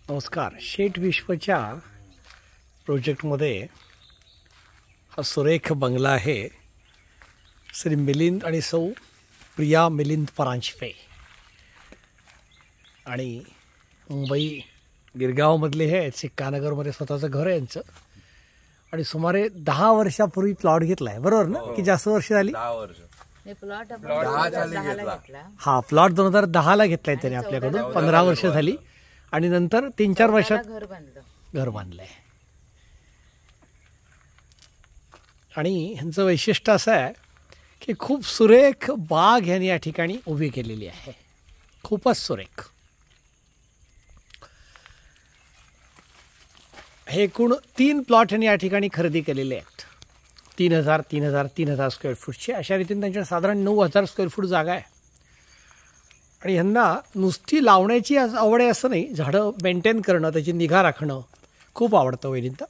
नमस्कार. शेठ विश्वच्या प्रोजेक्टमध्ये हा सुरेख बंगला आहे. श्री मिलिंद आणि सौ प्रिया मिलिंद परांजपे आणि मुंबई गिरगावमधले हे सिक्कानगरमध्ये स्वतःचं घर आहे यांचं. आणि सुमारे 10 वर्षापूर्वी प्लॉट घेतला आहे, बरोबर ना? की जास्त वर्ष झाली? 10 वर्ष. हा, प्लॉट 2010ला घेतलाय त्याने आपल्याकडून. 15 वर्ष झाली आणि नंतर 3-4 वर्षात घर बांधलंय. आणि ह्यांचं वैशिष्ट्य असं आहे की खूप सुरेख बाग ह्यांनी या ठिकाणी उभी केलेली आहे, खूपच सुरेख. हे एकूण 3 प्लॉट ह्यांनी या ठिकाणी खरेदी केलेले आहेत. 3,000 स्क्वेअर फूटचे. अशा रीतीने त्यांच्या साधारण 9,000 स्क्वेअर फूट जागा आहे. आणि ह्यांना नुसती लावण्याची आवड आहे असं नाही, झाडं मेंटेन करणं, त्याची निगा राखणं खूप आवडतं वैनिंत.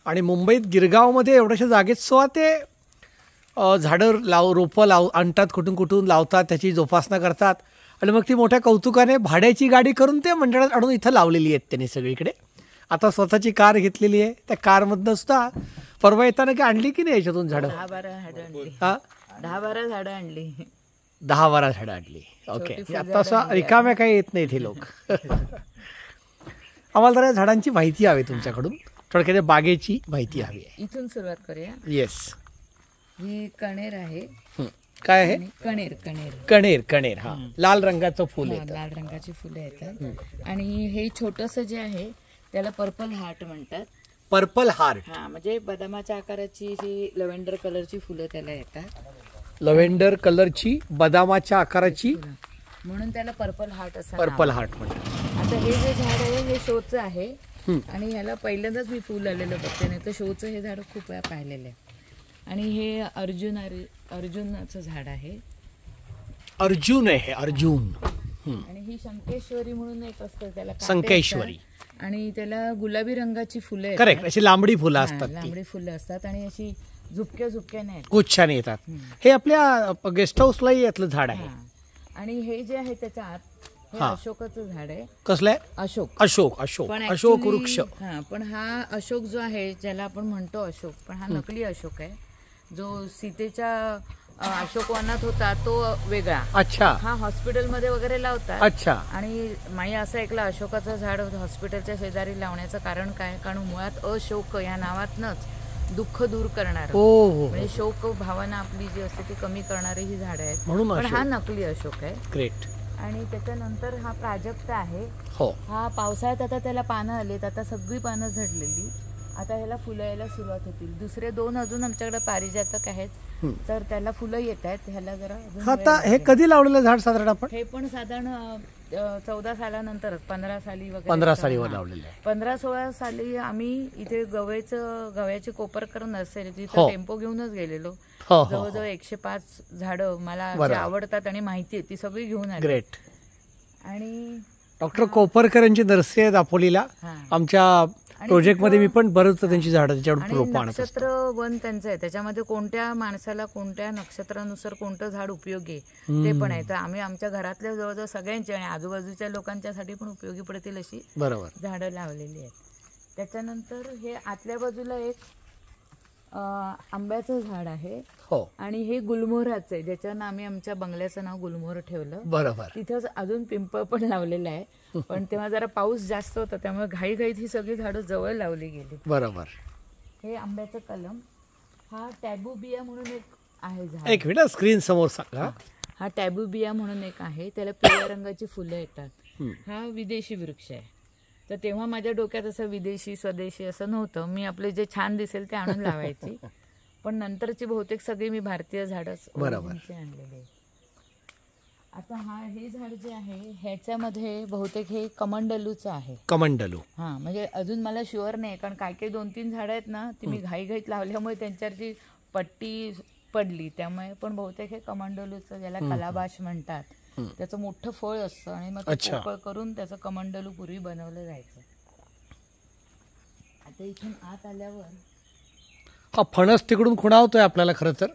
आणि मुंबईत गिरगावमध्ये एवढ्याशा जागेत सुद्धा ते झाडं रोपं आणतात, कुठून लावतात, त्याची जोपासना करतात. आणि मग ती मोठ्या कौतुकाने भाड्याची गाडी करून ते मंडळात आणून इथं लावलेली आहेत त्यांनी सगळीकडे. आता स्वतःची कार घेतलेली आहे. त्या कारमधनं सुद्धा परवा येताना की आणली की नाही याच्यातून झाडं? 10-12 झाडं आणली. 10-12 झाडं आणली. ओके. आता असं रिकाम्या काही येत नाहीत हे लोक. आम्हाला जरा झाडांची माहिती हवी तुमच्याकडून, थोडक्यात बागेची माहिती हवी आहे. इथून सुरुवात करूया. येस. ही कणेर आहे. काय आहे? कणेर. हा, लाल रंगाचं फुल आहे. लाल रंगाची फुलं येतात. आणि हे छोटस जे आहे त्याला पर्पल हार्ट म्हणतात. Purple heart. हा, म्हणजे बदामाच्या आकाराची जी लव्हेंडर कलरची फुलं त्याला येतात. लव्हेंडर कलरची बदामाच्या आकाराची, म्हणून त्याला पर्पल हार्ट असं पर्पल हार्ट म्हणतात. आता हे जे झाड आहे हे शोचं आहे. आणि ह्याला पहिल्यांदाच मी फुल आलेलं बघते, नाही तर शोचं हे झाड खूप वेळा पाहिलेलं आहे. आणि हे अर्जुनाचं झाड आहे. अर्जुन आहे, अर्जुन. आणि ही शंकेश्वरी म्हणून एक असतं, त्याला शंकेश्वरी. आणि त्याला गुलाबी रंगाची फुलं आहेत. करेक्ट. अशी लांबडी फुलं असतात. लांबडी फुलं असतात आणि अशी झुपक्याने गुच्छाने येतात. हे आपल्या गेस्ट हाऊसलाही यातलं झाड आहे. आणि हे जे आहे त्याच्या आत हे अशोकाचं झाड आहे. कसलं आहे? अशोक वृक्ष. हा, पण हा अशोक जो आहे ज्याला आपण म्हणतो अशोक, पण हा नकली अशोक आहे. जो सीतेच्या अशोकवनात होता तो वेगळा. अच्छा. हा हॉस्पिटलमध्ये वगैरे लावतात. अच्छा. आणि माई असं ऐकलं अशोकाचं झाड हॉस्पिटलच्या शेजारी लावण्याचं कारण काय? कारण मुळात अशोक या नावातनच दुःख दूर करणार, म्हणजे शोक भावना आपली जी असते ती कमी करणारी ही झाड आहेत. पण हा नकली अशोक आहे. ग्रेट. आणि त्याच्यानंतर हा प्राजक्त आहे. हो. हा पावसाळ्यात आता त्याला पानं आलेत, आता सगळी पानं झडलेली. आता ह्याला फुलं यायला सुरुवात होतील. दुसरे 2 अजून आमच्याकडे पारिजातक आहेत, तर त्याला फुलं येत आहेत. ह्याला जरा आता हे कधी लावलेलं झाड साधारण आपण? हे पण साधारण 14 सालानंतर 15 साली वगैरे 15 सालीवर लावलेलं आहे. 15-16 साली आम्ही इथे गव्याचे कोपर करून असेल तिथे टेम्पो घेऊनच गेलेलो. जवळजवळ 105 झाडं मला जी आवडतात आणि माहिती आहे ती सगळी घेऊन आली. ग्रेट. आणि डॉक्टर कोपरकरांची नर्सरी आहे दापोलीला. आमच्या प्रोजेक्ट मध्ये मी पण बरंच त्यांची झाडं त्याच्यावर रोपं आणत असतो. नक्षत्र वन त्यांचं आहे, त्याच्यामध्ये कोणत्या माणसाला कोणत्या नक्षत्रानुसार कोणतं झाड उपयोगी आहे ते पण आहे. तर आम्ही आमच्या घरातल्या जवळजवळ सगळ्यांची आणि आजूबाजूच्या लोकांच्यासाठी पण उपयोगी पडतील अशी झाडं लावलेली आहेत. त्याच्यानंतर हे आतल्या बाजूला एक आंब्याचं झाड आहे. आणि हे गुलमोहराचं आहे, ज्याच्यानं आम्ही आमच्या बंगल्याचं नाव गुलमोहर ठेवलं. बरोबर. तिथंच अजून पिंपळ पण लावलेलं आहे, पण तेव्हा जरा पाऊस जास्त होता त्यामुळे घाईघाईत ही सगळी झाडं जवळ लावली गेली. बरोबर. हे आंब्याचं कलम. हा टॅबू बिया म्हणून एक आहे झाड. एक मिनिट स्क्रीन समोर सांगा. हा टॅबू बिया म्हणून एक आहे, त्याला पिवळ्या रंगाची फुलं येतात. हा विदेशी वृक्ष आहे. तर तेव्हा माझ्या डोक्यात असं विदेशी स्वदेशी असं नव्हतं. मी आपले जे छान दिसेल ते आणून लावायची. पण नंतरची बहुतेक सगळी मी भारतीय झाडच आणलेले. आता हे झाड जे आहे ह्याच्यामध्ये बहुतेक हे कमंडलूचं आहे. कमंडलू. हा, म्हणजे अजून मला शुअर नाही, कारण काही 2-3 झाडं आहेत ना ती मी घाईघाईत लावल्यामुळे त्यांच्यावरची पट्टी पडली, त्यामुळे. पण बहुतेक हे कमंडलूचं, ज्याला कलाबाश म्हणतात, त्याचं मोठं फळ असतं आणि मग पोकळ करून त्याचं कमंडलू पूर्वी बनवलं जायचं. आता इथून आत आल्यावर हा फणस तिकडून खुणावतोय आपल्याला खरं तर.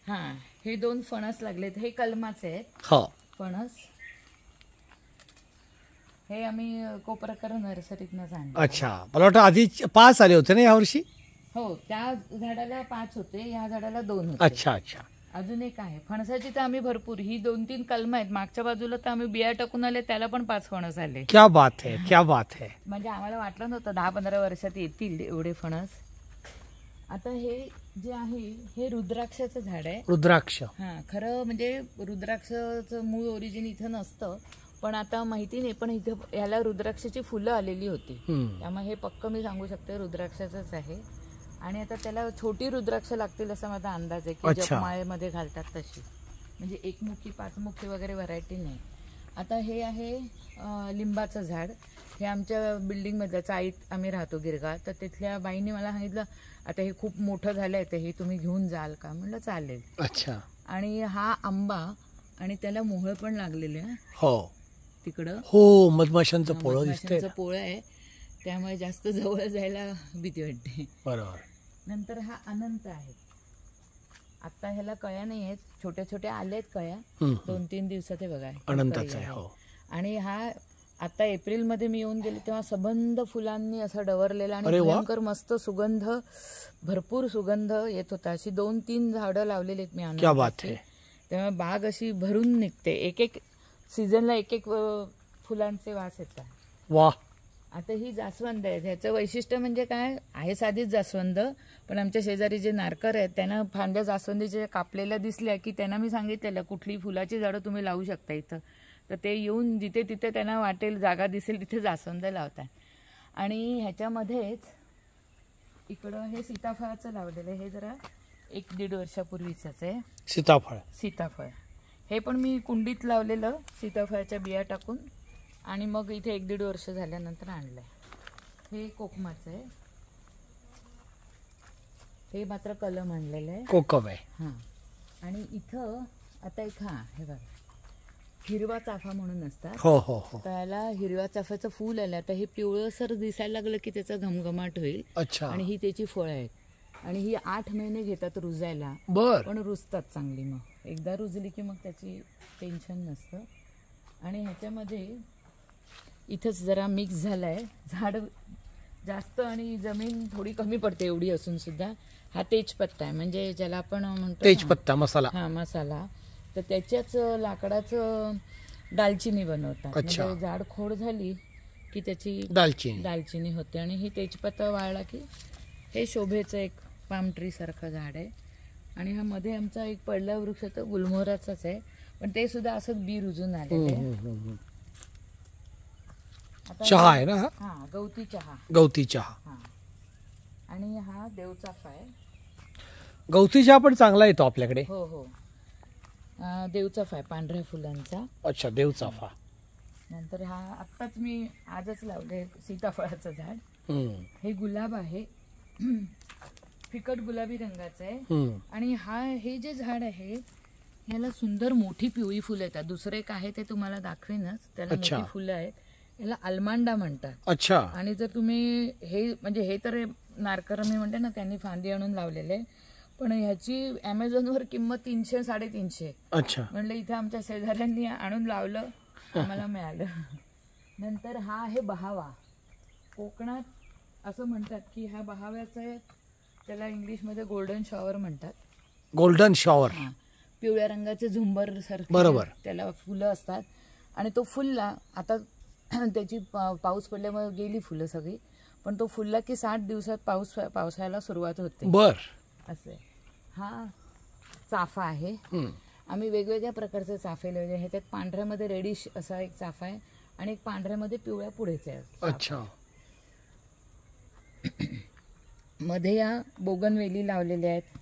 हा, हे 2 फणस लागलेत. हे कलमाचे आहेत फणस. हे आम्ही कोपरकर नर्सरीतनंच आणलं. अच्छा, मला वाटतं आधी 5 आले होते ना यावर्षी. हो, त्या झाडाला 5 होते, या झाडाला 2 होते. अच्छा अच्छा. अजून एक आहे फणसाची, तर आम्ही भरपूर, ही 2-3 कलम आहेत. मागच्या बाजूला तर आम्ही बिया टाकून आले, त्याला पण 5 फणस आले. क्या बात है, क्या बात है. म्हणजे आम्हाला वाटलं नव्हतं 10-15 वर्षात येतील एवढे फणस. आता हे जे आहे हे रुद्राक्षाचं झाड आहे. रुद्राक्ष. हा, खरं म्हणजे रुद्राक्षाचं मूळ ओरिजिन इथं नसतं, पण आता माहिती नाही, पण इथं याला रुद्राक्षाची फुलं आलेली होती, त्यामुळे हे पक्क मी सांगू शकते रुद्राक्षाचंच आहे. आणि आता त्याला छोटी रुद्राक्ष लागतील असा माझा अंदाज आहे, की जपमाळेमध्ये घालतात तशी, म्हणजे 1 मुठी 5 मुठी वगैरे व्हरायटी नाही. आता हे आहे लिंबाचं झाड. हे आमच्या बिल्डिंगमधल्या चाळीत आम्ही राहतो गिरगाव, तर तिथल्या बाईंनी मला सांगितलं आता हे खूप मोठं झालंय तर हे तुम्ही घेऊन जाल का. म्हणलं चालेल. अच्छा. आणि हा आंबा, आणि त्याला मोहळ पण लागलेले आहे. हो तिकडं. हो, मधमाशांचं पोळं दिसतंय. पोळं आहे, त्यामुळे जास्त जवळ जायला भीती वाटते. बरोबर. नंतर हा अनंत आहे. आता ह्याला कळ्या नाही आहेत, छोट्या छोट्या आल्यात कळ्या, 2-3 दिवसात. हे बघा अनंताचं आहे. हो. आणि हा आता एप्रिलमध्ये मी येऊन गेले तेव्हा सबंध फुलांनी असा डवरलेला आणि भयंकर मस्त सुगंध, भरपूर सुगंध येत होता. अशी 2-3 झाडं लावलेली आहेत मी अनंताची, तेव्हा बाग अशी भरून निघते. एक सीझनला एक फुलांचे वास येतात. वा. आता ही जास्वंद आहे. ह्याचं वैशिष्ट्य म्हणजे काय आहे, साधीच जास्वंद, पण आमच्या शेजारी जे नारकर आहेत त्यांना फांद्या जास्वंदीच्या कापलेल्या दिसल्या की त्यांना मी सांगितलेलं कुठली फुलाची झाडं तुम्ही लावू शकता इथं, तर ते येऊन जिथे तिथे त्यांना वाटेल जागा दिसेल तिथे जास्वंद लावतात. आणि ह्याच्यामध्येच इकडं हे सीताफळाचं लावलेलं आहे. हे जरा 1-1.5 वर्षापूर्वीच आहे. सीताफळ हे पण मी कुंडीत लावलेलं, सीताफळाच्या बिया टाकून, आणि मग इथे 1-1.5 वर्ष झाल्यानंतर आणलंय. हे कोकमाचं आहे, हे मात्र कलम आणलेलं आहे, कोकम आहे. हां. आणि इथं आता एक हे बघा हिरवा चाफा म्हणून असतात. हो हो हो. त्याला हिरव्या चाफ्याचं फूल आलं. आता हे पिवळसर दिसायला लागलं की त्याचा घमघमाट होईल. अच्छा. आणि ही त्याची फळं आहेत, आणि ही 8 महिने घेतात रुजायला. पण रुजतात चांगली. मग एकदा रुजली की मग त्याची टेन्शन नसतं. आणि ह्याच्यामध्ये इथंच जरा मिक्स झालाय, झाड जास्त आणि जमीन थोडी कमी पडते एवढी असून सुद्धा. हा तेजपत्ता आहे, म्हणजे ज्याला आपण म्हणतो तेजपत्ता मसाला. हा मसाला. तर त्याच्याच लाकडाचं दालचिनी बनवतात. म्हणजे झाड खोड झाली की त्याची दालचिनी होते. आणि ही तेजपत्ता वाळला की हे शोभेचं एक पाम ट्री सारखं झाड आहे. आणि हा मध्ये आमचा एक पडला वृक्ष तर गुलमोहराचाच आहे, पण ते सुद्धा असंच बी रुजून आलेलं आहे. चहा आहे ना. हा, गवती चहा. हा. आणि हा देवचाफा आहे. गवती चहा पण चांगला येतो आपल्याकडे. हो हो. देवचाफा आहे पांढऱ्या फुलांचा. अच्छा, देवचाफा. नंतर हा आत्ताच मी आजच लावले सीताफळाचं झाड. हे गुलाब आहे, फिकट गुलाबी रंगाचं आहे. आणि हे जे झाड आहे याला सुंदर मोठी पिवळी फुलं येतात. दुसरं एक आहे ते तुम्हाला दाखवेनच, त्याला मोठी फुलं आहेत. याला अलमांडा म्हणतात. अच्छा. आणि जर तुम्ही म्हणजे हे तर नारकर मी म्हणते ना, त्यांनी फांदी आणून लावलेले, पण ह्याची अमेझॉनवर किंमत 300-350. अच्छा. म्हणलं इथे आमच्या शेजाऱ्यांनी आणून लावलं, आम्हाला मिळालं. नंतर हा आहे बहावा. कोकणात असं म्हणतात की हा बहाव्याचा, त्याला इंग्लिशमध्ये गोल्डन शॉवर म्हणतात. Golden shower. पिवळ्या रंगाचे झुंबर सारखे त्याला फुलं असतात. आणि तो फुलला, आता त्याची पाऊस पडल्यामुळे गेली फुलं सगळी, पण तो फुलला की 60 दिवसात पावसाळ्याला सुरुवात होते. असे. हा चाफा आहे. आम्ही वेगवेगळ्या प्रकारचे चाफे लावले आहेत. त्यात पांढऱ्यामध्ये रेडिश असा एक चाफा आहे, आणि एक पांढऱ्यामध्ये पिवळ्या पुढेच आहे. अच्छा. मध्ये या बोगनवेली लावलेल्या आहेत.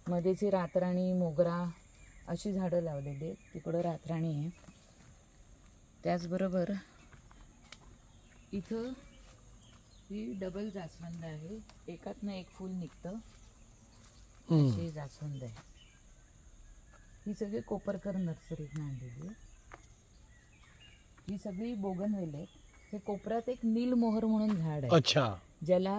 मध्येची रातराणी, मोगरा अशी झाडं लावलेली आहेत. तिकडं रातराणी आहे. त्याचबरोबर इथं ही डबल जास्वंद आहे, एकातनं एक फूल निघतं. ही जास्वंद आहे. ही सगळी कोपरकर नर्सरीतनं आणलेली. ही सगळी बोगनवेल आहे. हे कोपऱ्यात एक नीलमोहर म्हणून झाड आहे. अच्छा. ज्याला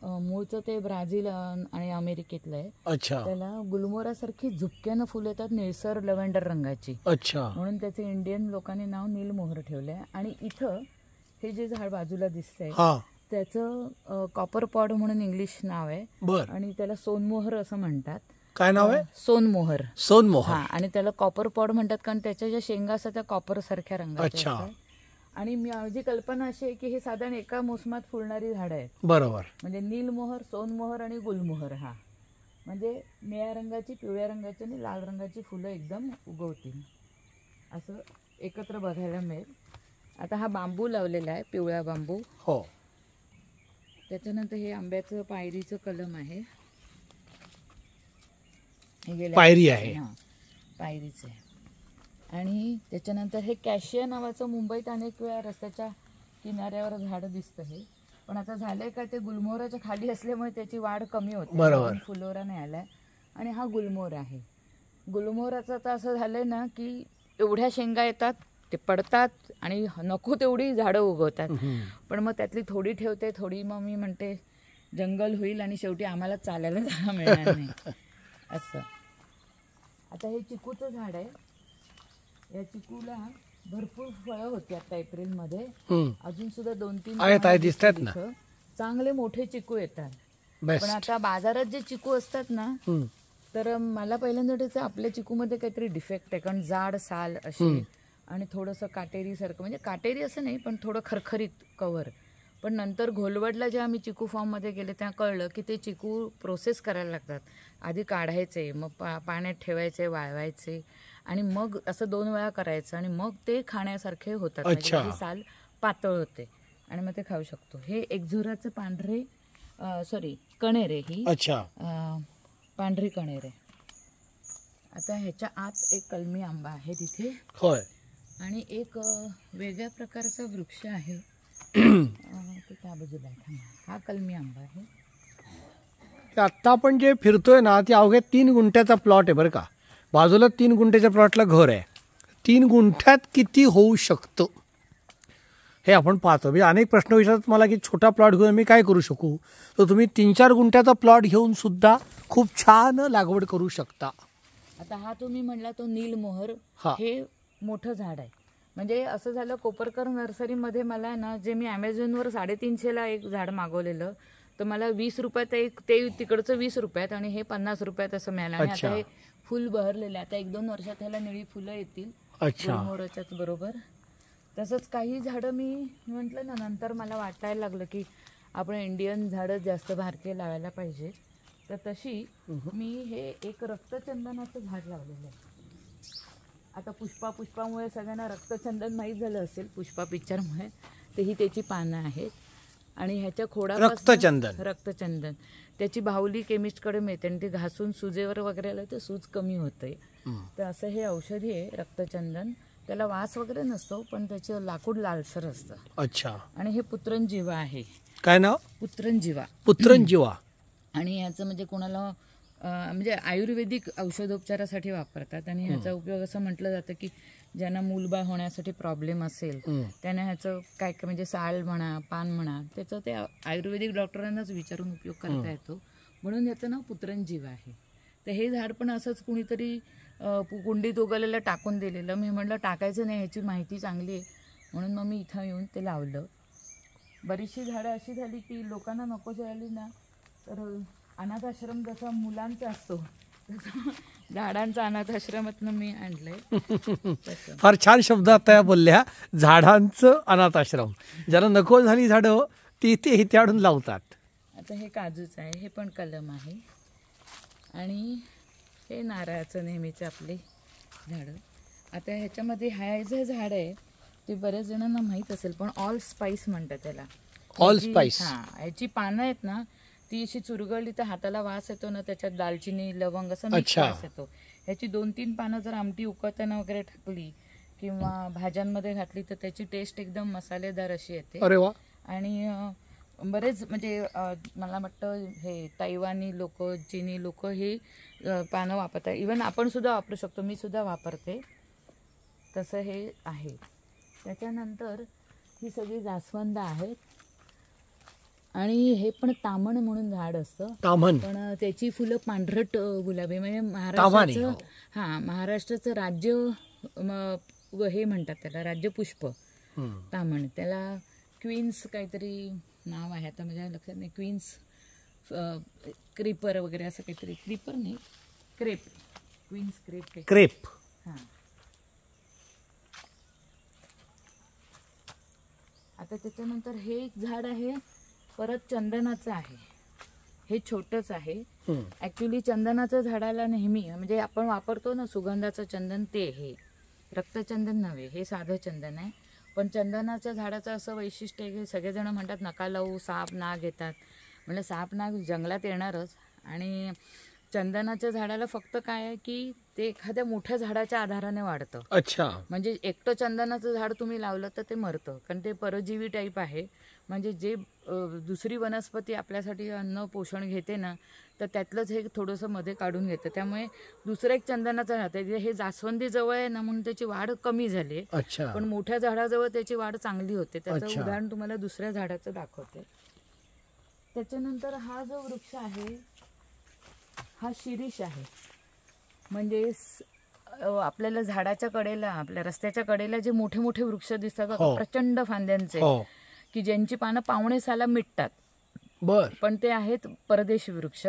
मूळचं ते ब्राझील आणि अमेरिकेतलं आहे. अच्छा. त्याला गुलमोहरासारखी झुपक्यानं फुलं येतात, निळसर लव्हेंडर रंगाची. अच्छा. म्हणून त्याचे इंडियन लोकांनी नाव नीलमोहर ठेवलंय. आणि इथं हे जे झाड बाजूला दिसतंय हा त्याचं कॉपर पॉड म्हणून इंग्लिश नाव आहे बर. आणि त्याला सोनमोहर असं म्हणतात. काय नाव आहे? सोनमोहर. सोनमोहर. हा, आणि त्याला कॉपर पॉड म्हणतात कारण त्याच्या ज्या शेंगा असतात त्या कॉपर सारख्या रंगाच्या असतात. आणि माझी कल्पना अशी आहे की हे साधारण एका मोसमात फुलणारी झाडं आहेत. बरोबर. म्हणजे नीलमोहर, सोनमोहर आणि गुलमोहर. हा म्हणजे निळ्या रंगाची, पिवळ्या रंगाची आणि लाल रंगाची फुलं एकदम उगवतील असं एकत्र बघायला मिळेल. आता हा बांबू लावलेला आहे, पिवळा बांबू. हो. त्याच्यानंतर हे आंब्याचं पायरीचं कलम आहे. पायरी आहे. पायरीचं आहे. आणि त्याच्यानंतर हे कॅशिया नावाचं मुंबईत अनेक वेळा रस्त्याच्या किनाऱ्यावर झाड दिसतं हे. पण आता झालंय का ते गुलमोहराच्या खाली असल्यामुळे त्याची वाढ कमी होते. बरोबर. फुलोरा नाही आलाय. आणि हा गुलमोहर आहे. गुलमोहराचं तर असं झालंय ना की एवढ्या शेंगा येतात, ते पडतात आणि नको तेवढी झाडं उगवतात. पण मग त्यातली थोडी ठेवते, थोडी मग मी म्हणते जंगल होईल आणि शेवटी आम्हाला चालायला जागा मिळणार नाही असं. आता हे चिकूचं झाड आहे. या चिकूला भरपूर फळं होती आता एप्रिलमध्ये. अजून सुद्धा 2-3 आहेत दिसतात ना, चांगले मोठे चिकू येतात. पण आता बाजारात जे चिकू असतात ना, तर मला पहिल्यांदा वाटायचं आपल्या चिकूमध्ये काहीतरी डिफेक्ट आहे, कारण जाड साल अशी आणि थोडंसं काटेरी सारखं, म्हणजे काटेरी असं नाही पण थोडं खरखरीत कवर. पण नंतर घोलवडला जेव्हा मी चिकू फार्ममध्ये गेले तेव्हा कळलं की ते चिकू प्रोसेस करायला लागतात. आधी काढायचे, मग पाण्यात ठेवायचे, वाळवायचे आणि मग असं 2 वेळा करायचं आणि मग ते खाण्यासारखे होतात. म्हणजे साल पातळ होते आणि मग ते खाऊ शकतो. हे एकझुराचं पांढरे कणेरे, ही पांढरी कणेरे. आता ह्याच्या आत एक कलमी आंबा आहे तिथे. होय. आणि एक वेगळ्या प्रकारचा वृक्ष आहे ते त्या बाजूला आहे. हा कलमी आंबा आहे. आता आपण जे फिरतोय ना ते अवघ्या 3 गुंठ्याचा प्लॉट आहे बरं का. बाजूला 3 गुंठ्याच्या प्लॉटला घर आहे. 3 गुंठ्यात किती होऊ शकतं हे आपण पाहतो. म्हणजे अनेक प्रश्न विचारतात मला की छोटा प्लॉट घेऊन मी काय करू शकू. तर तुम्ही 3-4 गुंठ्याचा प्लॉट घेऊन सुद्धा खूप छान लागवड करू शकता. आता हा तुम्ही म्हणला तो नीलमोहर, हे मोठं झाड आहे. म्हणजे असं झालं कोपरकर नर्सरीमध्ये मला ना, जे मी ॲमेझॉनवर 350ला एक झाड मागवलेलं तर मला 20 रुपयात एक, ते तिकडचं 20 रुपयात आणि हे 50 रुपयात असं मिळालं. आणि आता हे फुल बहरलेलं आहे. आता 1-2 वर्षात ह्याला निळी फुलं येतील गुलमोहराच्याच बरोबर. तसंच काही झाडं मी म्हटलं ना, नंतर मला वाटायला लागलं की आपण इंडियन झाडं जास्त भारतीय लावायला पाहिजे. तर तशी मी हे एक रक्तचंदनाचं झाड लावलेलं आहे. आता पुष्पामुळे सगळ्यांना रक्तचंदन माहीत झालं असेल, पुष्पा पिक्चरमुळे. तेही त्याची पानं आहेत आणि ह्याच्या खोडापासून रक्तचंदन त्याची बाहुली केमिस्टकडे मिळते आणि ती घासून सुजेवर वगैरे आलं तर सूज कमी होते. तर असं हे औषधी आहे रक्तचंदन. त्याला वास वगैरे नसतो पण त्याचं लाकूड लालसर असतं. अच्छा. आणि हे पुत्रंजीवा आहे. काय नाव? पुत्रंजीवा. आणि ह्याचं म्हणजे कोणाला म्हणजे आयुर्वेदिक औषधोपचारासाठी वापरतात. आणि ह्याचा उपयोग असं म्हटलं जातं की ज्यांना मूलबाळ होण्यासाठी प्रॉब्लेम असेल त्यांना ह्याचं काय काय म्हणजे साल म्हणा, पान म्हणा, त्याचं ते आयुर्वेदिक डॉक्टरांनाच विचारून उपयोग करता येतो. म्हणून याचं नाव पुत्रंजीवा आहे. तर हे झाड पण असंच कुणीतरी कुंडीत उगवलेलं टाकून दिलेलं. मी म्हटलं टाकायचं नाही, ह्याची माहिती चांगली आहे म्हणून मग मी इथं येऊन ते लावलं. बरीचशी झाडं अशी झाली की लोकांना नको झाली ना, तर अनाथ आश्रम जसा मुलांचा असतो तसं झाडांचा अनाथ आश्रमातनं मी आणलंय. फार छान शब्द आता बोलल्या, झाडांचं अनाथ आश्रम. ज्याला नको झाली झाडं ती इथे आणून लावतात. आता हे काजूचं आहे, हे पण कलम आहे. आणि हे नारळाचं नेहमीचं आपले झाडं. आता ह्याच्यामध्ये हा जे झाड आहे ते बऱ्याच जणांना माहीत असेल पण ऑल स्पाइस म्हणतात त्याला. All spice. ह्याची पानं आहेत ना, ती अशी चुरगळली तर हाताला वास येतो ना, त्याच्यात दालचिनी, लवंग असं मिक्स वास येतो. ह्याची 2-3 पानं जर आमटी उकळताना वगैरे टाकली किंवा भाज्यांमध्ये घातली तर त्याची टेस्ट एकदम मसालेदार अशी येते. अरे वा. आणि बरेच म्हणजे मला वाटतं हे तैवानी लोक, चीनी लोक हे पानं वापरतात. इवन आपण सुद्धा वापरू शकतो, मी सुद्धा वापरते. तसं हे आहे. त्याच्यानंतर ही सगळी जास्वंद आहेत. आणि हे पण तामण म्हणून झाड असतं. पण त्याची फुलं पांढरट गुलाबी, म्हणजे महाराष्ट्राचं राज्य हे म्हणतात त्याला, राज्यपुष्प तामण. त्याला क्वीन्स काहीतरी नाव आहे, आता माझ्या लक्षात नाही, क्वीन्स क्रीपर वगैरे असं काहीतरी, क्रीपर नाही, क्रेप, क्वीन्स क्रेप, क्रेप. हां. आता त्याच्यानंतर हे एक झाड आहे परत चंदनाचं आहे, हे छोटंच आहे. ॲक्च्युली चंदनाचं झाडाला नेहमी म्हणजे आपण वापरतो ना सुगंधाचं चंदन, ते हे रक्तचंदन नव्हे, हे साधं चंदन आहे. पण चंदनाच्या झाडाचं असं वैशिष्ट्य आहे की सगळेजण म्हणतात नका लावू, साप नाग येतात. म्हणजे साप नाग जंगलात येणारच. आणि चंदनाच्या झाडाला फक्त काय आहे की ते एखाद्या मोठ्या झाडाच्या आधाराने वाढतं. अच्छा. म्हणजे एकटं चंदनाचं झाड तुम्ही लावलं तर ते मरतं, कारण ते परजीवी टाईप आहे. म्हणजे जे दुसरी वनस्पती आपल्यासाठी अन्न पोषण घेते ना, तर त्यातलंच हे थोडंसं मध्ये काढून घेतं. त्यामुळे दुसरं एक चंदनाचं झाड आहे, हे जास्वंदी जवळ आहे ना म्हणून त्याची वाढ कमी झाली. अच्छा. पण मोठ्या झाडाजवळ त्याची वाढ चांगली होते. त्याचं उदाहरण तुम्हाला दुसऱ्या झाडाचं दाखवते. त्याच्यानंतर हा जो वृक्ष आहे हा शिरीष आहे. म्हणजे आपल्याला झाडाच्या कडेला, आपल्या रस्त्याच्या कडेला जे मोठे मोठे वृक्ष दिसतात प्रचंड फांद्यांचे, की ज्यांची पानं पावणे साला मिटतात. बर. पण ते आहेत परदेशी वृक्ष,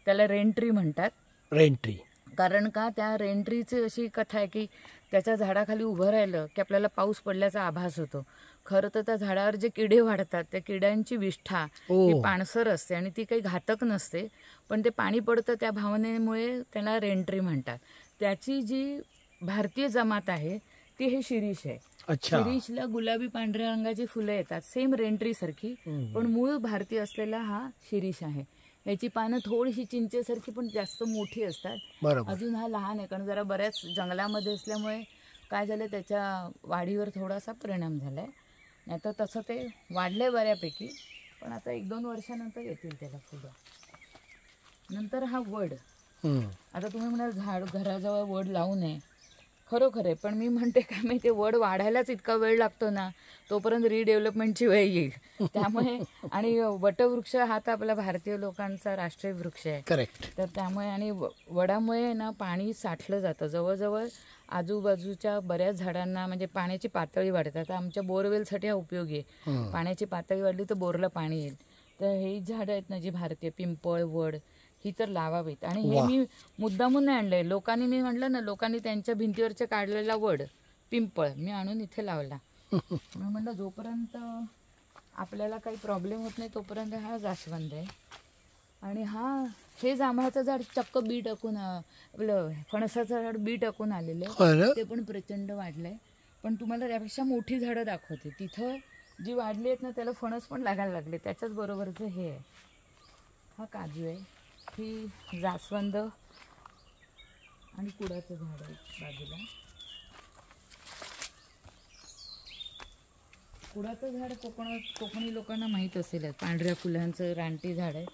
त्याला रेनट्री म्हणतात. रेनट्री कारण का, त्या रेनट्रीची अशी कथा आहे की त्याच्या झाडाखाली उभं राहिलं की आपल्याला पाऊस पडल्याचा आभास होतो. खरं तर त्या झाडावर जे किडे वाढतात त्या किड्यांची विष्ठा ही पाणसर असते आणि ती काही घातक नसते, पण ते पाणी पडतं त्या भावनेमुळे त्याला रेनट्री म्हणतात. त्याची जी भारतीय जमात आहे ती हे शिरीष आहे. शिरीषला गुलाबी पांढऱ्या रंगाची फुलं येतात, सेम रेनट्री सारखी, पण मूळ भारतीय असलेला हा शिरीष आहे. याची पानं थोडीशी चिंचेसारखी पण जास्त मोठी असतात. अजून हा लहान आहे, कारण जरा बऱ्याच जंगलामध्ये असल्यामुळे काय झालं, त्याच्या वाढीवर थोडासा परिणाम झालाय. नाही तर तसं ते वाढलंय बऱ्यापैकी, पण आता 1-2 वर्षानंतर येतील त्याला फुलं. नंतर हा वड. आता तुम्ही म्हणाल झाड घराजवळ वड लावू नये, खरोखर आहे. पण मी म्हणते का, मी ते वड वाढायलाच इतका वेळ लागतो ना, तोपर्यंत रिडेव्हलपमेंटची वेळ येईल. त्यामुळे आणि वटवृक्ष हा तर आपला भारतीय लोकांचा राष्ट्रीय वृक्ष आहे. करेक्ट. तर त्यामुळे आणि वडामुळे ना पाणी साठलं जातं. जवळजवळ आजूबाजूच्या बऱ्याच झाडांना म्हणजे पाण्याची पातळी वाढते. आता आमच्या बोरवेलसाठी हा उपयोगी आहे. पाण्याची पातळी वाढली तर बोरला पाणी येईल. तर ही झाडं आहेत ना जी भारतीय, पिंपळ, वड, ही तर लावावीत. आणि हे मी मुद्दामून नाही आणलंय, लोकांनी, मी म्हटलं ना, लोकांनी त्यांच्या भिंतीवरच्या काढलेला वड, पिंपळ मी आणून इथे लावला. मी म्हटलं जोपर्यंत आपल्याला काही प्रॉब्लेम होत नाही तोपर्यंत हा जास्वंद आहे. आणि हे जांभळाचं झाड चक्क बी टाकून, आपलं फणसाचं झाड बी टाकून आलेलं, ते पण प्रचंड वाढलंय. पण तुम्हाला त्यापेक्षा मोठी झाडं दाखवते. तिथं जी वाढली आहेत ना त्याला फणस पण लागायला लागले. त्याच्याच बरोबरचं हे आहे. हा काजू आहे, ही जास्वंद आणि कुडाचं झाड आहे बाजूला. कुडाचं झाड कोकणी लोकांना माहीत असेल, पांढऱ्या फुलांचं रानटी झाड आहे.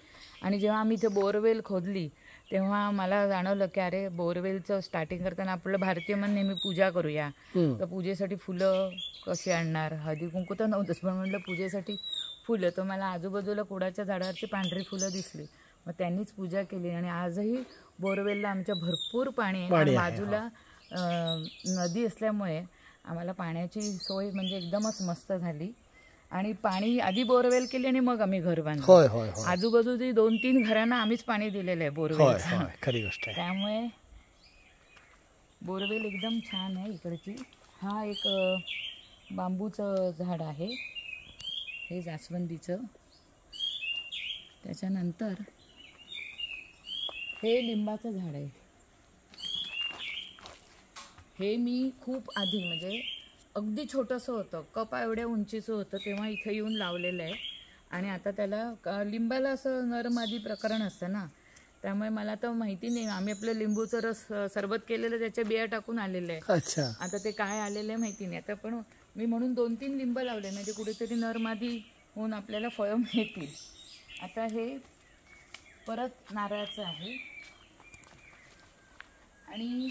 आणि जेव्हा आम्ही इथे बोरवेल खोदली तेव्हा मला जाणवलं की अरे, बोरवेलचं स्टार्टिंग करताना आपलं भारतीय मन नेहमी पूजा करूया, तर पूजेसाठी फुलं कशी आणणार, हळदी कुंकू तर नव्हतंच, पण म्हटलं पूजेसाठी फुलं. तर मला आजूबाजूला कुडाच्या झाडावरची पांढरी फुलं दिसली, मग त्यांनीच पूजा केली. आणि आजही बोरवेलला आमच्या भरपूर पाणी आहे. बाजूला नदी असल्यामुळे आम्हाला पाण्याची सोय म्हणजे एकदमच मस्त झाली. आणि पाणी आधी बोरवेल केली आणि मग आम्ही घर बांधलं. आजूबाजूची 2-3 घरांना आम्हीच पाणी दिलेलं आहे बोरवेल. खरी गोष्ट आहे. त्यामुळे बोरवेल एकदम छान आहे इकडची. हा एक बांबूचं झाड आहे, हे जास्वंदीचं. त्याच्यानंतर हे लिंबाचं झाड आहे. हे मी खूप आधी म्हणजे अगदी छोटंसं होतं, कपा एवढ्या उंचीचं होतं, तेव्हा इथं येऊन लावलेलं आहे. आणि आता त्याला लिंबाला असं नरमादी प्रकरण असतं ना, त्यामुळे मला तर माहिती नाही. आम्ही आपलं लिंबूचं रस सरबत केलेलं त्याच्या बिया टाकून आलेलं आहे. अच्छा. आता ते काय आलेलं आहे माहिती नाही. आता पण मी म्हणून 2-3 लिंब लावले, म्हणजे कुठेतरी नरमादी होऊन आपल्याला फळं मिळतील. आता हे परत नारळाचं आहे. आणि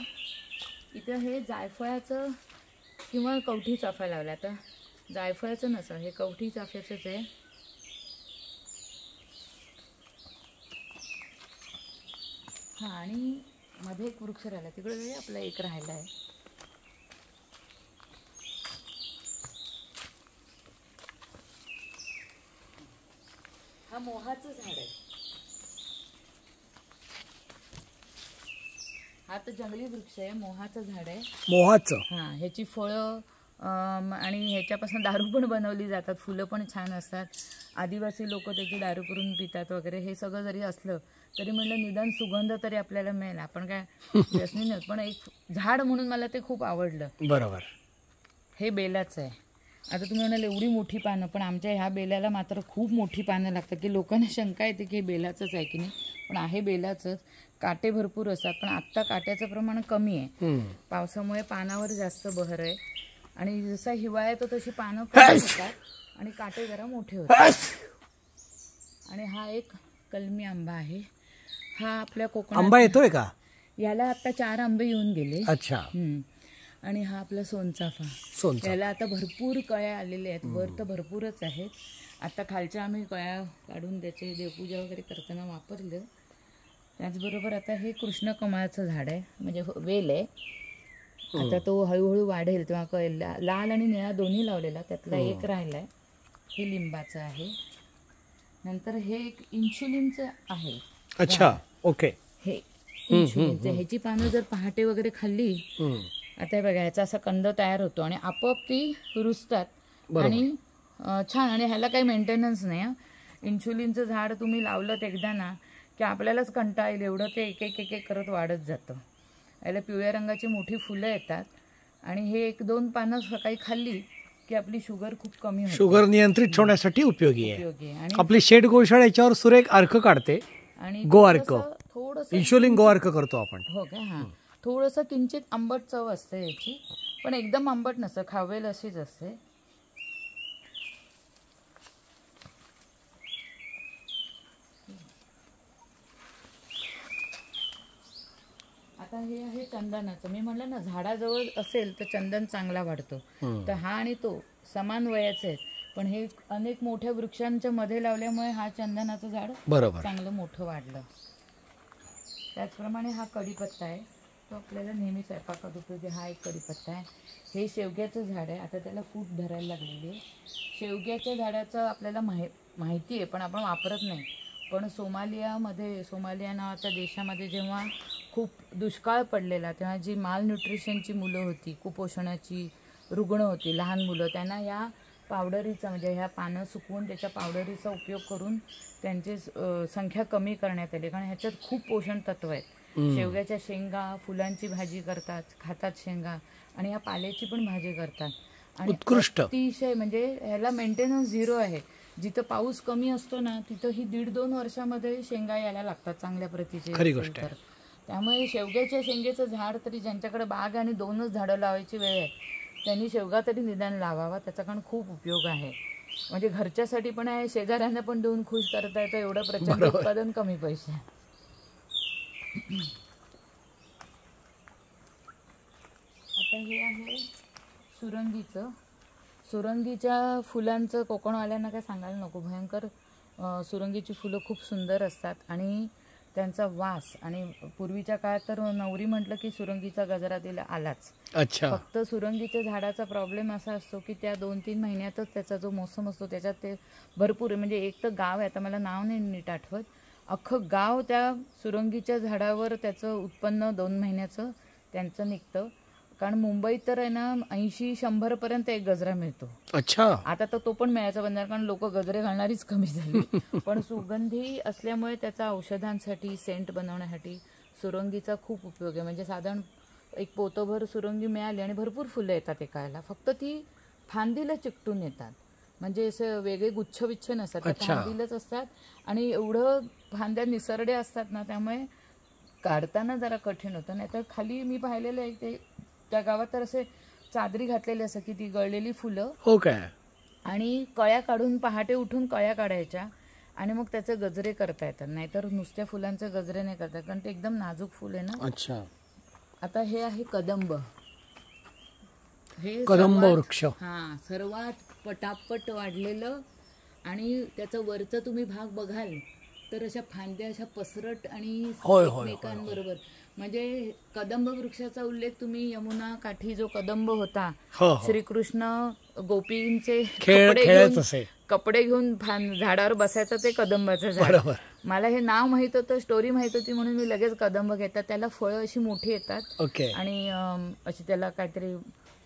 इथं हे जायफळाचं किंवा कवठी चाफा लावला. आता जायफळाचं नसं, हे कवठी चाफ्याचंच आहे. हां, आणि मध्ये एक वृक्ष राहिला, तिकडे आपला एक राहिला आहे. हा मोहाचं झाड आहे. हा तर जंगली वृक्ष आहे, मोहाचं झाड आहे. मोहाचं. हा, ह्याची फळं आणि ह्याच्यापासून दारू पण बनवली जातात. फुलं पण छान असतात. आदिवासी लोक त्याची दारू करून पितात वगैरे. हे सगळं जरी असलं तरी म्हणलं निदान सुगंध तरी आपल्याला मिळेल. आपण काय व्यसनी नाही, पण एक झाड म्हणून मला ते खूप आवडलं. बरोबर. हे बेलाचं आहे. आता तुम्ही म्हणाल एवढी मोठी पानं, पण आमच्या ह्या बेलाला मात्र खूप मोठी पानं लागतात की लोकांना शंका येते की हे बेलाचंच आहे की नाही, पण आहे बेलाचंच. काटे भरपूर असतात, पण आत्ता काट्याचं प्रमाण कमी आहे. पावसामुळे पानावर जास्त बहर आहे आणि जसा हिवाळा येतो तशी पानं कमी होतात आणि काटे जरा मोठे होतात. आणि हा एक कलमी आंबा आहे. हा आपल्या कोकणात आंबा येतोय का? याला आता 4 आंबे येऊन गेले. अच्छा. आणि हा आपला सोनचाफा. याला आता भरपूर कळ्या आलेल्या आहेत. वर तर भरपूरच आहेत. आता खालच्या आम्ही कळ्या काढून त्याचे देवपूजा वगैरे करताना वापरलं. त्याचबरोबर आता हे कृष्ण कमळाचं झाड आहे, म्हणजे वेल आहे. आता तो हळूहळू वाढेल तेव्हा कळेल. लाल आणि निळा दोन्ही लावलेला, त्यातला एक राहिलाय. हे लिंबाचं आहे. नंतर हे एक इन्शुलिनचं आहे. अच्छा, ओके. हे इन्शुलिनचं, ह्याची पानं जर पहाटे वगैरे खाल्ली, आता बघा ह्याचा असा कंद तयार होतो आणि आपोआप ती रुजतात आणि छान. आणि ह्याला काही मेंटेनन्स नाही. इन्शुलिनचं झाड तुम्ही लावलं एकदा ना की आपल्यालाच कंटाळा येईल एवढं ते एक एक एक करत वाढत जातं. याला पिवळ्या रंगाची मोठी फुलं येतात आणि हे 1-2 पानं सकाळी खाल्ली की आपली शुगर खूप कमी होते. शुगर नियंत्रित ठेवण्यासाठी उपयोगी आहे. आणि आपली शेड गोशाळा याच्यावर सुरेख अर्क काढते. आणि गो अर्क, थोडंसं इन्शुलिन गो अर्क करतो आपण. हो का? हां, थोडंसं किंचित आंबट चव असते याची, पण एकदम आंबट नसतं, खावेल अशीच असते. आता हे आहे चंदनाचं. मी म्हणलं ना झाडाजवळ असेल तर चंदन चांगला वाढतो. तर हा आणि तो समान वयाचे आहेत, पण हे अनेक मोठ्या वृक्षांच्या मध्ये लावल्यामुळे हा चंदनाचं झाड चांगलं मोठं वाढलं. त्याचप्रमाणे हा कढीपत्ता आहे, तो आपल्याला नेहमी स्वयंपाकात उपयोगी. हा एक कढीपत्ता आहे. हे शेवग्याचं झाड आहे. आता त्याला फूट धरायला लागलेली आहे. शेवग्याच्या झाडाचं आपल्याला माहिती आहे, पण आपण वापरत नाही. पण सोमालिया नावाच्या देशामध्ये जेव्हा खूप दुष्काळ पडलेला, तेव्हा जी माल न्यूट्रिशनची मुलं होती, कुपोषणाची रुग्ण होती, लहान मुलं, त्यांना या पावडरीचा, म्हणजे ह्या पानं सुकवून त्याच्या पावडरीचा उपयोग करून त्यांची संख्या कमी करण्यात आली. कारण ह्याच्यात खूप पोषण तत्व आहेत. शेवग्याच्या शेंगा, फुलांची भाजी करतात, खातात शेंगा, आणि ह्या पाल्याची पण भाजी करतात. आणि उत्कृष्ट अतिशय, म्हणजे ह्याला मेंटेनन्स 0 आहे. जिथं पाऊस कमी असतो ना, तिथं ही 1.5-2 वर्षामध्ये शेंगा यायला लागतात चांगल्या प्रतीचे. खरी गोष्ट आहे. त्यामुळे शेवग्याच्या शेंगेचं झाड तरी, ज्यांच्याकडे बाग आणि 2च झाडं लावायची वेळ आहे, त्यांनी शेवगा तरी निदान लावावा. त्याचा कारण खूप उपयोग आहे. म्हणजे घरच्यासाठी पण आहे, शेजाऱ्यांना पण देऊन खुश करता येतं. एवढं प्रचंड उत्पादन कमी पैसे. आता हे आहे सुरंगीचं. सुरंगीच्या फुलांचं कोकणवाल्यांना काय सांगायला नको, भयंकर. सुरंगीची फुलं खूप सुंदर असतात आणि त्यांचा वास. आणि पूर्वीच्या काळात तर नवरी म्हटलं की सुरंगीचा गजरा दिला आलाच. अच्छा. फक्त सुरंगीच्या झाडाचा प्रॉब्लेम असा असतो की त्या 2-3 महिन्यातच त्याचा जो मोसम असतो त्याच्यात ते भरपूर, म्हणजे एक तर गाव आहे, आता मला नाव नाही नीट आठवत, अख्खं गाव त्या सुरंगीच्या झाडावर त्याचं उत्पन्न 2 महिन्याचं त्यांचं निघतं. कारण मुंबईत तर आहे ना 80-100 पर्यंत एक गजरा मिळतो. अच्छा. आता तर तो पण मिळायचा बंद, कारण लोक गजरे घालणारीच कमी झाली. पण सुगंधी असल्यामुळे त्याचा औषधांसाठी, सेंट बनवण्यासाठी सुरंगीचा खूप उपयोग आहे. म्हणजे साधारण एक पोतभर सुरंगी मिळाली आणि भरपूर फुलं येतात एकाला. फक्त ती फांदीला चिकटून येतात, म्हणजे असं वेगळे गुच्छविच्छ नसतात, फांदीलाच असतात. आणि एवढं फांद्या निसरड्या असतात ना, त्यामुळे काढताना जरा कठीण होतं. नाही तर खाली मी पाहिलेलं आहे ते त्या गावात तर असे चादरी घातलेली असं की ती गळलेली फुलं. हो काय. आणि कळ्या काढून पहाटे उठून कळ्या काढायच्या आणि मग त्याचे गजरे करता येतात. नाहीतर नुसत्या फुलांचे गजरे नाही करतात, कारण ते एकदम नाजूक फुल आहे ना. अच्छा. आता हे आहे कदंब. हे कदंब वृक्ष. हा, सर्वात पटापट वाढलेलं. आणि त्याचा वरचा तुम्ही भाग बघाल तर अशा फांद्या अशा पसरट आणि एकमेकांबरोबर, म्हणजे कदंब वृक्षाचा उल्लेख तुम्ही यमुना काठी जो कदंब होता, हो श्रीकृष्ण गोपींचे खेळत असे, कपडे घेऊन झाडावर बसायचं ते कदंबाचं झाड. बरोबर. मला हे नाव माहित होतं, स्टोरी माहित होती म्हणून मी लगेच कदंब घेतात. त्याला फळं अशी मोठी येतात. ओके. आणि अशी त्याला काहीतरी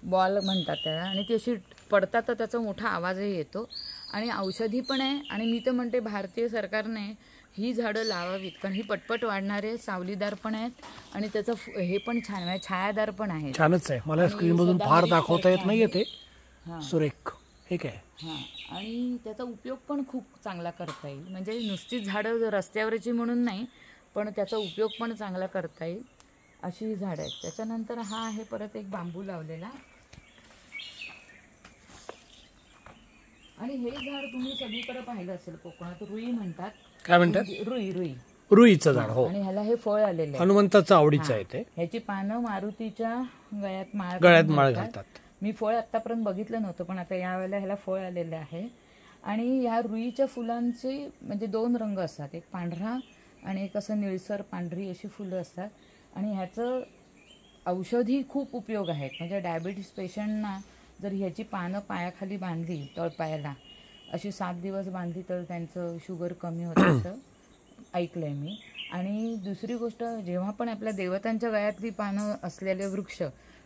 बॉल म्हणतात त्याला, आणि ती अशी पडतात तर त्याचा मोठा आवाजही येतो. आणि औषधी पण आहे. आणि मी तर म्हणते भारतीय सरकारने ही झाडं लावावीत, कारण ही पटपट वाढणारे, सावलीदार पण आहेत आणि त्याचं हे पण छान आहे, छायादार पण आहे. छानच आहे. मला स्क्रीनमधून फार दाखवता येत नाहीये ते. सुरेख. ठीक आहे. हां, आणि त्याचा उपयोग पण खूप चांगला करता येईल. म्हणजे नुसतीच झाडं रस्त्यावरची म्हणून नाही, पण त्याचा उपयोग पण चांगला करता येईल अशी ही झाडं आहेत. त्याच्यानंतर हा आहे परत एक बांबू लावलेला. आणि हे झाड तुम्ही सगळीकडे पाहिलं असेल, कोकणात रुई म्हणतात. काय म्हणतात? रुई. रुईचं झाड. हो. आणि ह्याला हे फळ आलेलं आहे. हनुमंताचं आवडीचं आहे ते. ह्याची पानं मारुतीच्या गळ्यात माळ घालतात. मी फळ आतापर्यंत बघितलं नव्हतं, पण आता यावेळेला ह्याला फळ आलेलं आहे. आणि ह्या रुईच्या फुलांचे म्हणजे 2 रंग असतात, एक पांढरा आणि एक असं निळसर पांढरी अशी फुलं असतात. आणि ह्याचं औषधी खूप उपयोग आहेत. म्हणजे डायबिटीस पेशंटना जर ह्याची पानं पायाखाली बांधली, तळपायाला अशी 7 दिवस बांधली तर त्यांचं शुगर कमी होतं असं ऐकलंय मी. आणि दुसरी गोष्ट, जेव्हा पण आपल्या देवतांच्या गळ्यातली पानं असलेले वृक्ष,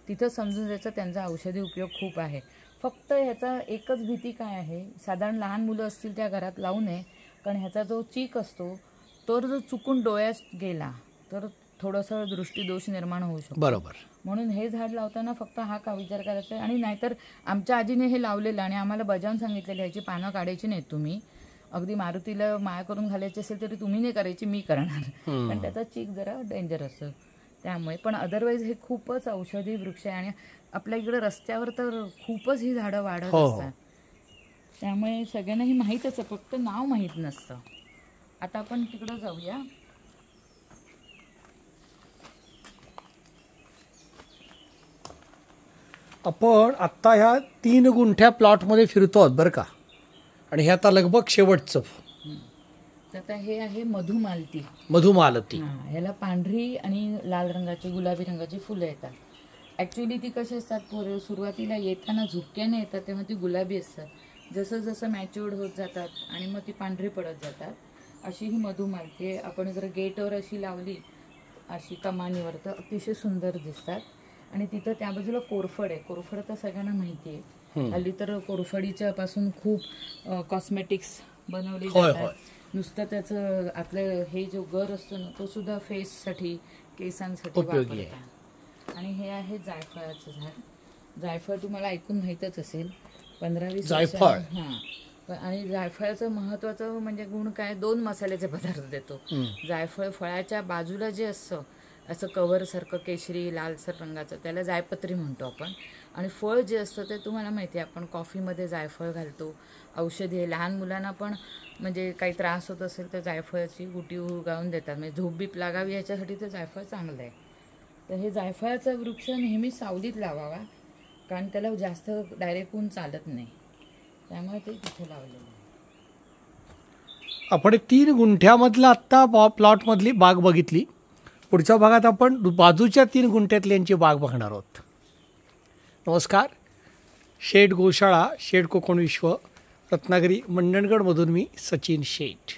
तिथं समजून जायचं त्यांचा औषधी उपयोग खूप आहे. फक्त ह्याचा एकच भीती काय आहे, साधारण लहान मुलं असतील त्या घरात लावू नये, कारण ह्याचा जो चीक असतो तो जर चुकून डोळ्यात गेला तर थोडंसं दृष्टीदोष निर्माण होऊ शकतो. बरोबर. म्हणून हे झाड लावताना फक्त हा का विचार करायचा आहे. आणि नाहीतर आमच्या आजीने हे लावलेलं आणि आम्हाला बजावून सांगितलेलं, ह्याची पानं काढायची नाहीत तुम्ही. अगदी मारुतीला माया करून घालायची असेल तरी तुम्ही नाही करायची, मी करणार. पण त्याचा चीक जरा डेंजर असतो त्यामुळे. पण अदरवाईज हे खूपच औषधी वृक्ष आहे. आणि आपल्या इकडे रस्त्यावर तर खूपच ही झाडं वाढत असतात. त्यामुळे सगळ्यांना ही माहीतच आहे, फक्त नाव माहीत नसतं. आता आपण तिकडं जाऊया. आपण आत्ता ह्या 3 गुंठ्या प्लॉटमध्ये फिरतो आहोत बरं का. आणि हे आता लगभग शेवटचं. आता हे आहे मधुमालती. मधुमालती. ह्याला पांढरी आणि लाल रंगाची, गुलाबी रंगाची फुलं येतात. ॲक्च्युली ती कशी असतात, सुरुवातीला येताना झुपक्याने येतात तेव्हा ती गुलाबी असतात. जसं जसं मॅच्युअर्ड होत जातात आणि मग ती पांढरी पडत जातात. अशी ही मधुमालती. आपण जर गेटवर अशी लावली, अशी कमानीवर, तर अतिशय सुंदर दिसतात. आणि तिथं त्या बाजूला कोरफड आहे. कोरफड तर सगळ्यांना माहिती आहे. हल्ली तर कोरफडीच्या पासून खूप कॉस्मेटिक्स बनवली जातात. नुसतं त्याचं आपलं हे जो गर असतो ना, तो सुद्धा फेससाठी, केसांसाठी वापरतात. आणि हे आहे जायफळाचं झाड. जायफळ तुम्हाला ऐकून माहीतच असेल, 15-20 जायफळ. आणि जायफळाचं महत्वाचं म्हणजे गुण काय, 2 मसाल्याचे पदार्थ देतो. जायफळ फळाच्या बाजूला जे असतं असं कव्हरसारखं केशरी लालसर रंगाचं, त्याला जायपत्री म्हणतो आपण. आणि फळ जे असतं ते तुम्हाला माहिती आहे, आपण कॉफीमध्ये जायफळ घालतो. औषधी आहे. लहान मुलांना पण म्हणजे काही त्रास होत असेल तर जायफळाची गुटी उगाळून देतात, म्हणजे झोप बीप लागावी याच्यासाठी ते जायफळ चांगलं आहे. तर हे जायफळाचा वृक्ष नेहमी सावलीत लावावा, कारण त्याला जास्त डायरेक्ट ऊन चालत नाही, त्यामुळे ते तिथे लावलेलं आहे. आपण 3 गुंठ्यामधला आत्ता प्लॉटमधली बाग बघितली. पुढच्या भागात आपण बाजूच्या 3 गुंठ्यातली यांची बाग बघणार आहोत. नमस्कार. शेठ गोशाळा, शेठ कोकण विश्व, रत्नागिरी मंडणगडमधून मी सचिन शेठ.